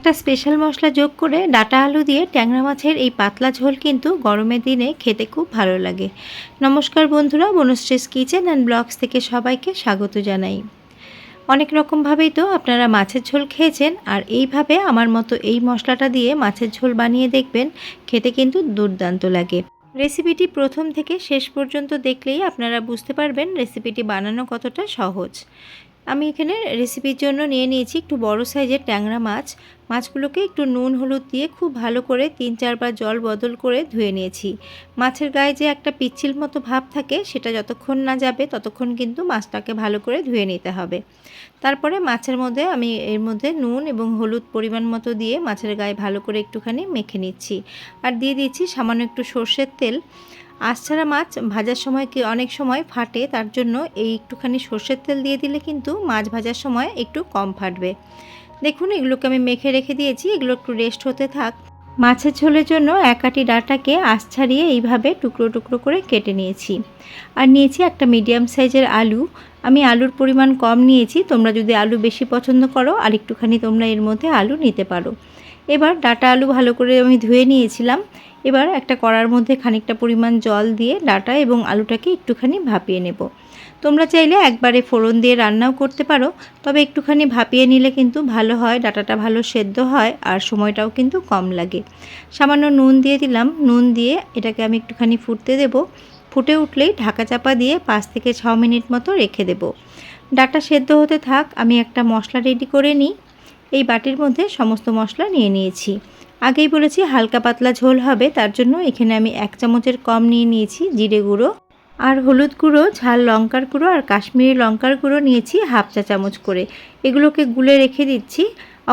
একটা স্পেশাল মশলা যোগ করে ডাঁটা আলু দিয়ে ট্যাংরা মাছের এই পাতলা ঝোল কিন্তু গরমের দিনে খেতে খুব ভালো লাগে। নমস্কার বন্ধুরা, বনশ্রীস কিচেন অ্যান্ড ব্লগস থেকে সবাইকে স্বাগত জানাই। অনেক রকমভাবেই তো আপনারা মাছের ঝোল খেয়েছেন, আর এইভাবে আমার মতো এই মশলাটা দিয়ে মাছের ঝোল বানিয়ে দেখবেন, খেতে কিন্তু দুর্দান্ত লাগে। রেসিপিটি প্রথম থেকে শেষ পর্যন্ত দেখলেই আপনারা বুঝতে পারবেন রেসিপিটি বানানো কতটা সহজ। আমি এখানে রেসিপির জন্য নিয়ে নিয়েছি একটু বড় সাইজের ট্যাংরা মাছ। মাছগুলোকে একটু নুন হলুদ দিয়ে খুব ভালো করে 3-4 বার জল বদল করে ধুয়ে নিয়েছি। মাছের গায়ে যে একটা পিচ্ছিল মতো ভাব থাকে, সেটা যতক্ষণ না যাবে ততক্ষণ কিন্তু মাছটাকে ভালো করে ধুয়ে নিতে হবে। তারপরে মাছের মধ্যে আমি এর মধ্যে নুন এবং হলুদ পরিমাণ মতো দিয়ে মাছের গায়ে ভালো করে একটুখানি মেখে নিচ্ছি। আর দিয়ে দিচ্ছি সামান্য একটু সর্ষের তেল। আঁশছাড়া মাছ ভাজার সময় অনেক সময় ফাটে, তার জন্য এই একটুখানি সর্ষের তেল দিয়ে দিলে কিন্তু মাছ ভাজার সময় একটু কম ফাটবে। দেখুন, এগুলোকে আমি মেখে রেখে দিয়েছি, এগুলো একটু রেস্ট হতে থাক। মাছের ঝোলের জন্য এক আটি ডাঁটাকে আঁশ ছাড়িয়ে এইভাবে টুকরো টুকরো করে কেটে নিয়েছি। আর নিয়েছি একটা মিডিয়াম সাইজের আলু। আমি আলুর পরিমাণ কম নিয়েছি, তোমরা যদি আলু বেশি পছন্দ করো আর একটুখানি তোমরা এর মধ্যে আলু নিতে পারো। এবার ডাঁটা আলু ভালো করে আমি ধুয়ে নিয়েছিলাম। এবার একটা কড়ার মধ্যে খানিকটা পরিমাণ জল দিয়ে ডাঁটা এবং আলুটাকে একটুখানি ভাপিয়ে নেব। তোমরা চাইলে একবারে ফোড়ন দিয়ে রান্নাও করতে পারো, তবে একটুখানি ভাপিয়ে নিলে কিন্তু ভালো হয়, ডাঁটাটা ভালো সেদ্ধ হয় আর সময়টাও কিন্তু কম লাগে। সামান্য নুন দিয়ে দিলাম, নুন দিয়ে এটাকে আমি একটুখানি ফুটতে দেব। ফুটে উঠলেই ঢাকা চাপা দিয়ে 5 থেকে 6 মিনিট মতো রেখে দেব। ডাঁটা সেদ্ধ হতে থাক, আমি একটা মশলা রেডি করে নিই। এই বাটির মধ্যে সমস্ত মশলা নিয়ে নিয়েছি। আগেই বলেছি হালকা পাতলা ঝোল হবে, তার জন্য এখানে আমি 1 চামচের কম নিয়ে নিয়েছি জিরে গুঁড়ো, আর হলুদ গুঁড়ো, ঝাল লঙ্কার গুঁড়ো আর কাশ্মীরি লঙ্কার গুঁড়ো নিয়েছি 1/2 চা চামচ করে। এগুলোকে গুলে রেখে দিচ্ছি।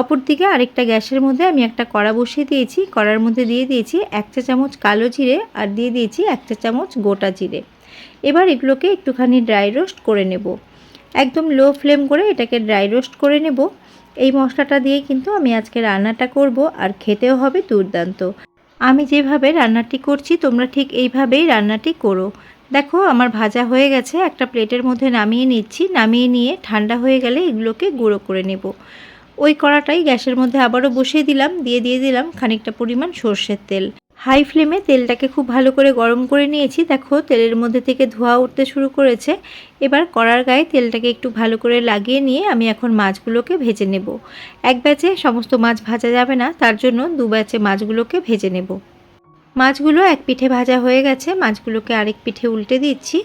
অপরদিকে আরেকটা গ্যাসের মধ্যে আমি একটা কড়া বসিয়ে দিয়েছি। কড়ার মধ্যে দিয়ে দিয়েছি 1 চা চামচ কালো জিরে আর দিয়ে দিয়েছি 1 চা চামচ গোটা জিরে। এবার এগুলোকে একটুখানি ড্রাই রোস্ট করে নেব। একদম লো ফ্লেম করে এটাকে ড্রাই রোস্ট করে নেব। এই মশলাটা দিয়ে কিন্তু আমি আজকে রান্নাটা করব, আর খেতেও হবে দুর্দান্ত। আমি যেভাবে রান্নাটি করছি তোমরা ঠিক এইভাবেই রান্নাটি করো। দেখো, আমার ভাজা হয়ে গেছে, একটা প্লেটের মধ্যে নামিয়ে নিচ্ছি। নামিয়ে নিয়ে ঠান্ডা হয়ে গেলে এগুলোকে গুঁড়ো করে নেব। ওই কড়াটাই গ্যাসের মধ্যে আবারও বসিয়ে দিলাম, দিয়ে দিলাম খানিকটা পরিমাণ সর্ষের তেল। হাই ফ্লেমে তেলটাকে খুব ভালো করে গরম করে নিয়েছি। দেখো, তেলের মধ্যে থেকে ধোঁয়া উঠতে শুরু করেছে। এবার কড়ার গায়ে তেলটাকে একটু ভালো করে লাগিয়ে নিয়ে আমি এখন মাছগুলোকে ভেজে নেব। এক ব্যাচে সমস্ত মাছ ভাজা যাবে না, তার জন্য 2 ব্যাচে মাছগুলোকে ভেজে নেব। মাছগুলো এক পিঠে ভাজা হয়ে গেছে, মাছগুলোকে আরেক পিঠে উল্টে দিচ্ছি।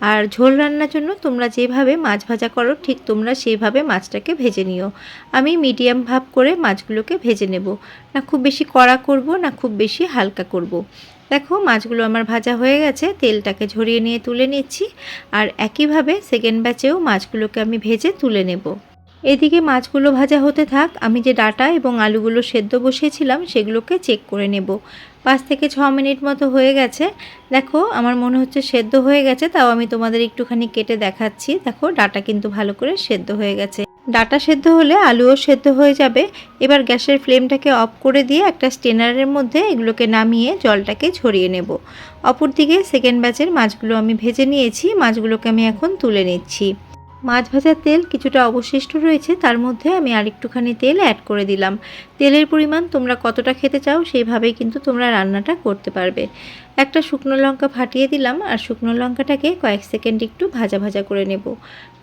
আর ঝোল রান্নার জন্য তোমরা যেভাবে মাছ ভাজা করো ঠিক তোমরা সেইভাবে মাছটাকে ভেজে নিও। আমি মিডিয়াম ভাব করে মাছগুলোকে ভেজে নেব, না খুব বেশি কড়া করব না খুব বেশি হালকা করব। দেখো, মাছগুলো আমার ভাজা হয়ে গেছে, তেলটাকে ঝরিয়ে নিয়ে তুলে নিচ্ছি। আর একইভাবে সেকেন্ড ব্যাচেও মাছগুলোকে আমি ভেজে তুলে নেব। এদিকে মাছগুলো ভাজা হতে থাক, আমি যে ডাঁটা এবং আলুগুলো সেদ্ধ বসিয়েছিলাম সেগুলোকে চেক করে নেব। 5 থেকে 6 মিনিট মতো হয়ে গেছে। দেখো, আমার মনে হচ্ছে সেদ্ধ হয়ে গেছে, তাও আমি তোমাদের একটুখানি কেটে দেখাচ্ছি। দেখো, ডাঁটা কিন্তু ভালো করে সেদ্ধ হয়ে গেছে। ডাঁটা সেদ্ধ হলে আলুও সেদ্ধ হয়ে যাবে। এবার গ্যাসের ফ্লেমটাকে অফ করে দিয়ে একটা স্ট্রেনারের মধ্যে এগুলোকে নামিয়ে জলটাকে ঝরিয়ে নেব। অপরদিকে সেকেন্ড ব্যাচের মাছগুলো আমি ভেজে নিয়েছি, মাছগুলোকে আমি এখন তুলে নিচ্ছি। মাছ ভাজার তেল কিছুটা অবশিষ্ট রয়েছে, তার মধ্যে আমি আরেকটুখানি তেল অ্যাড করে দিলাম। তেলের পরিমাণ তোমরা কতটা খেতে চাও সেইভাবেই কিন্তু তোমরা রান্নাটা করতে পারবে। একটা শুকনো লঙ্কা ফাটিয়ে দিলাম, আর শুকনো লঙ্কাটাকে কয়েক সেকেন্ড একটু ভাজা ভাজা করে নেব।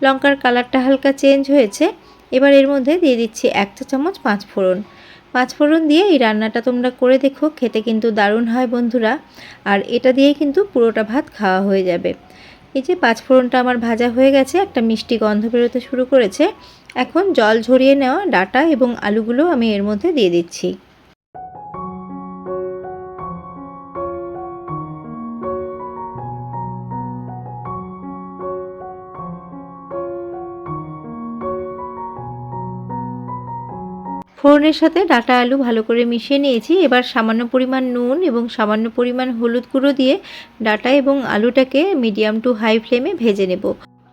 লঙ্কার কালারটা হালকা চেঞ্জ হয়েছে। এবার এর মধ্যে দিয়ে দিচ্ছি 1 চা চামচ 5 ফোড়ন। 5 ফোড়ন দিয়ে এই রান্নাটা তোমরা করে দেখো, খেতে কিন্তু দারুণ হয় বন্ধুরা। আর এটা দিয়ে কিন্তু পুরোটা ভাত খাওয়া হয়ে যাবে। এই যে 5 ফোড়নটা আমার ভাজা হয়ে গেছে, একটা মিষ্টি গন্ধ বেরোতে শুরু করেছে। এখন জল ঝরিয়ে নেওয়া ডাঁটা এবং আলুগুলো আমি এর মধ্যে দিয়ে দিচ্ছি। ফোড়নের সাথে ডাঁটা আলু ভালো করে মিশিয়ে নিয়েছি। এবার সামান্য পরিমাণ নুন এবং সামান্য পরিমাণ হলুদ গুঁড়ো দিয়ে ডাঁটা এবং আলুটাকে মিডিয়াম টু হাই ফ্লেমে ভেজে নেব।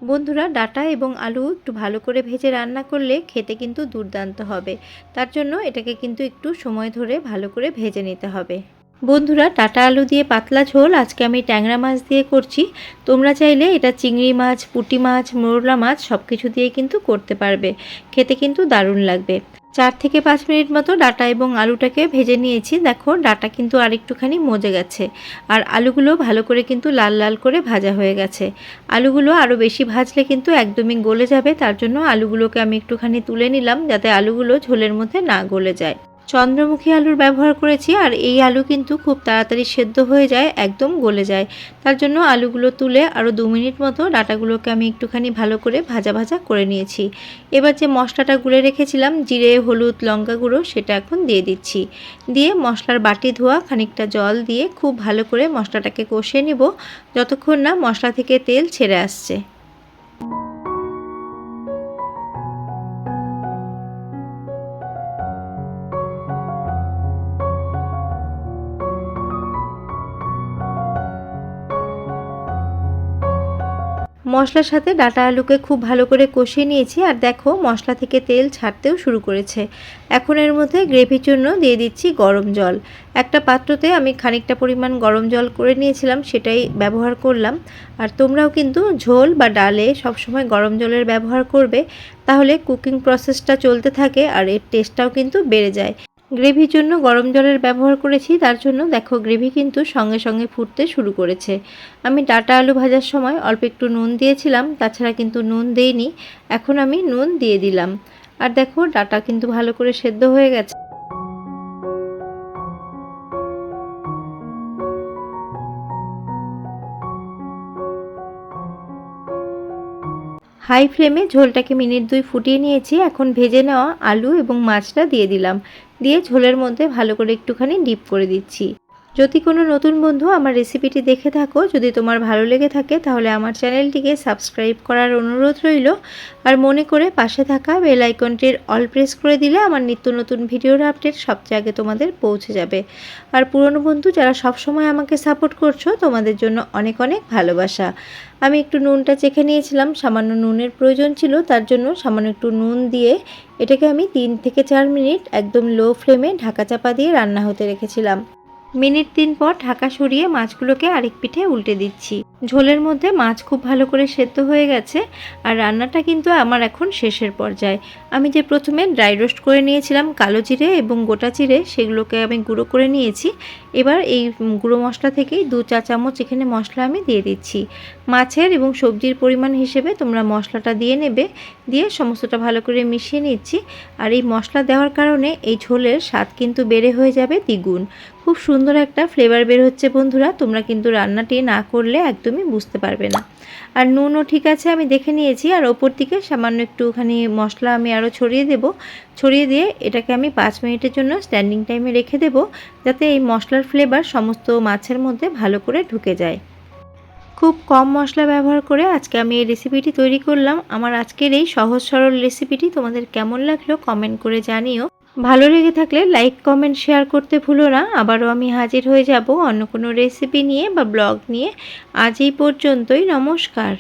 বন্ধুরা, ডাঁটা এবং আলু একটু ভালো করে ভেজে রান্না করলে খেতে কিন্তু দুর্দান্ত হবে। তার জন্য এটাকে কিন্তু একটু সময় ধরে ভালো করে ভেজে নিতে হবে। বন্ধুরা, ডাঁটা আলু দিয়ে পাতলা ঝোল আজকে আমি ট্যাংরা মাছ দিয়ে করছি। তোমরা চাইলে এটা চিংড়ি মাছ, পুঁটি মাছ, মোরলা মাছ সব কিছু দিয়ে কিন্তু করতে পারবে। খেতে কিন্তু দারুণ লাগবে। 4 থেকে 5 মিনিট মতো ডাঁটা এবং আলুটাকে ভেজে নিয়েছি। দেখো ডাঁটা কিন্তু আরেকটুখানি মজে গেছে, আর আলুগুলো ভালো করে কিন্তু লাল লাল করে ভাজা হয়ে গেছে। আলুগুলো আরও বেশি ভাজলে কিন্তু একদমই গলে যাবে, তার জন্য আলুগুলোকে আমি একটুখানি তুলে নিলাম যাতে আলুগুলো ঝোলের মধ্যে না গলে যায়। চন্দ্রমুখী আলুর ব্যবহার করেছি, আর এই আলু কিন্তু খুব তাড়াতাড়ি সেদ্ধ হয়ে যায়, একদম গলে যায়। তার জন্য আলুগুলো তুলে আরও 2 মিনিট মতো ডাঁটাগুলোকে আমি একটুখানি ভালো করে ভাজা ভাজা করে নিয়েছি। এবার যে মশলাটা গুলে রেখেছিলাম জিরে, হলুদ, লঙ্কা গুঁড়ো, সেটা এখন দিয়ে দিচ্ছি। দিয়ে মশলার বাটি ধোয়া খানিকটা জল দিয়ে খুব ভালো করে মশলাটাকে কষিয়ে নেব যতক্ষণ না মশলা থেকে তেল ছেড়ে আসছে। মশলার সাথে ডাঁটা আলুকে খুব ভালো করে কষিয়ে নিয়েছি, আর দেখো মশলা থেকে তেল ছাড়তেও শুরু করেছে। এখন এর মধ্যে গ্রেভির জন্য দিয়ে দিচ্ছি গরম জল। একটা পাত্রতে আমি খানিকটা পরিমাণ গরম জল করে নিয়েছিলাম, সেটাই ব্যবহার করলাম। আর তোমরাও কিন্তু ঝোল বা ডালে সবসময় গরম জলের ব্যবহার করবে, তাহলে কুকিং প্রসেসটা চলতে থাকে আর এর টেস্টটাও কিন্তু বেড়ে যায়। গ্রেভির জন্য গরম জলের ব্যবহার করেছি, তার জন্য দেখো গ্রেভি কিন্তু সঙ্গে সঙ্গে ফুটতে শুরু করেছে। আমি ডাঁটা আলু ভাজার সময় অল্প একটু নুন দিয়েছিলাম, তাছাড়া কিন্তু নুন দেইনি। এখন আমি নুন দিয়ে দিলাম, আর দেখো ডাঁটা কিন্তু ভালো করে সেদ্ধ হয়ে গেছে। হাই ফ্লেমে ঝোলটাকে মিনিট 2 ফুটিয়ে নিয়েছি। এখন ভেজে নেওয়া আলু এবং মাছটা দিয়ে দিলাম, দিয়ে ঝোলের মধ্যে ভালো করে একটুখানি ডিপ করে দিচ্ছি। যদি কোনো নতুন বন্ধু আমার রেসিপিটি দেখে থাকো, যদি তোমার ভালো লেগে থাকে, তাহলে আমার চ্যানেলটিকে সাবস্ক্রাইব করার অনুরোধ রইল। আর মনে করে পাশে থাকা বেল আইকনটির অল প্রেস করে দিলে আমার নিত্য নতুন ভিডিওর আপডেট সবচেয়ে আগে তোমাদের পৌঁছে যাবে। আর পুরনো বন্ধু যারা সবসময় আমাকে সাপোর্ট করছো, তোমাদের জন্য অনেক অনেক ভালোবাসা। আমি একটু নুনটা চেখে নিয়েছিলাম, সামান্য নুনের প্রয়োজন ছিল, তার জন্য সামান্য একটু নুন দিয়ে এটাকে আমি 3 থেকে 4 মিনিট একদম লো ফ্লেমে ঢাকা চাপা দিয়ে রান্না হতে রেখেছিলাম। মিনিট 3 পর ঢাকা সরিয়ে মাছগুলোকে আরেক পিঠে উল্টে দিচ্ছি। ঝোলের মধ্যে মাছ খুব ভালো করে সেদ্ধ হয়ে গেছে, আর রান্নাটা কিন্তু আমার এখন শেষের পর্যায়ে। আমি যে প্রথমে ড্রাই রোস্ট করে নিয়েছিলাম কালো জিরে এবং গোটা জিরে, সেগুলোকে আমি গুঁড়ো করে নিয়েছি। এবার এই গুঁড়ো মশলা থেকেই 2 চা চামচ এখানে মশলা আমি দিয়ে দিচ্ছি। মাছের এবং সবজির পরিমাণ হিসেবে তোমরা মশলাটা দিয়ে নেবে। দিয়ে সমস্তটা ভালো করে মিশিয়ে নিচ্ছি। আর এই মশলা দেওয়ার কারণে এই ঝোলের স্বাদ কিন্তু বেড়ে হয়ে যাবে দ্বিগুণ। খুব সুন্দর একটা ফ্লেভার বের হচ্ছে বন্ধুরা, তোমরা কিন্তু রান্নাটি না করলে একদমই বুঝতে পারবে না। আর নুনও ঠিক আছে আমি দেখে নিয়েছি, আর ওপর দিকে সামান্য একটুখানি মশলা আমি আরও ছড়িয়ে দেব। ছড়িয়ে দিয়ে এটাকে আমি 5 মিনিটের জন্য স্ট্যান্ডিং টাইমে রেখে দেব, যাতে এই মশলার ফ্লেভার সমস্ত মাছের মধ্যে ভালো করে ঢুকে যায়। খুব কম মশলা ব্যবহার করে আজকে আমি এই রেসিপিটি তৈরি করলাম। আমার আজকের এই সহজ সরল রেসিপিটি তোমাদের কেমন লাগলো কমেন্ট করে জানিও। ভালো লেগে থাকলে লাইক, কমেন্ট, শেয়ার করতে ভুলো না। আবারও আমি হাজির হয়ে যাব অন্য কোনো রেসিপি নিয়ে বা ব্লগ নিয়ে। আজ এই পর্যন্তই, নমস্কার।